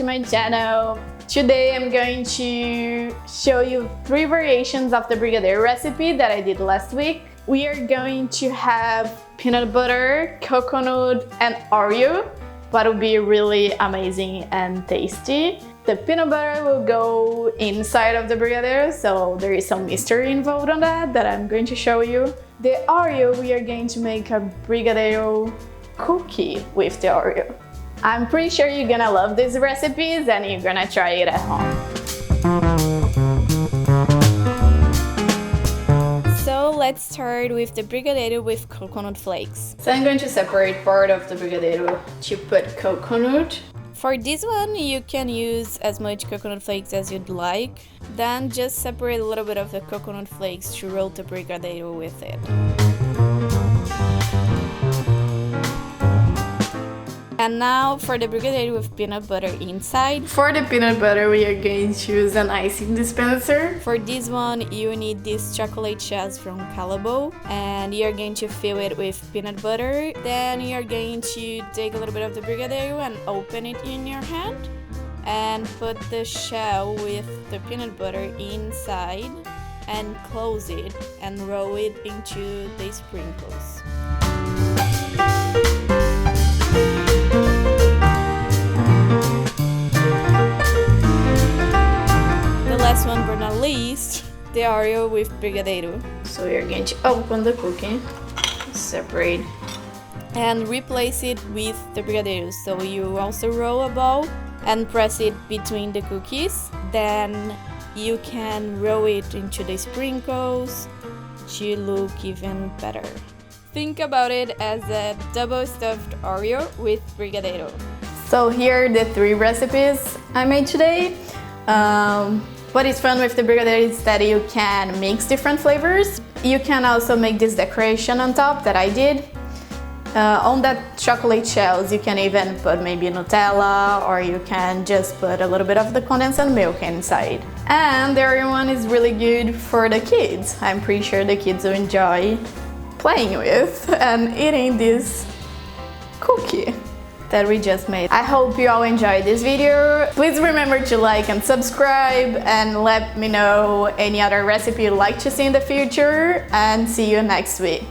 to my channel. Today I'm going to show you 3 variations of the Brigadeiro recipe that I did last week. We are going to have peanut butter, coconut and Oreo, but will be really amazing and tasty. The peanut butter will go inside of the Brigadeiro, so there is some mystery involved on that I'm going to show you. The Oreo, we are going to make a Brigadeiro cookie with the Oreo. I'm pretty sure you're gonna love these recipes and you're gonna try it at home. So let's start with the Brigadeiro with coconut flakes. So I'm going to separate part of the Brigadeiro to put coconut. For this one, you can use as much coconut flakes as you'd like. Then just separate a little bit of the coconut flakes to roll the Brigadeiro with it. And now for the Brigadeiro with peanut butter inside. For the peanut butter, we are going to use an icing dispenser. For this one, you need this chocolate shells from callebaut, and you're going to fill it with peanut butter. Then you're going to take a little bit of the Brigadeiro and open it in your hand and put the shell with the peanut butter inside and close it and roll it into the sprinkles. Last one but not least, the Oreo with Brigadeiro. So we are going to open the cookie, separate, and replace it with the Brigadeiro. So you also roll a ball and press it between the cookies. Then you can roll it into the sprinkles to look even better. Think about it as a double stuffed Oreo with Brigadeiro. So here are the 3 recipes I made today. What is fun with the Brigadeiro is that you can mix different flavors. You can also make this decoration on top that I did. On that chocolate shells, you can even put maybe Nutella, or you can just put a little bit of the condensed milk inside. And the Oreo one is really good for the kids. I'm pretty sure the kids will enjoy playing with and eating this cookie that we just made. I hope you all enjoyed this video. Please remember to like and subscribe and let me know any other recipe you'd like to see in the future, and see you next week.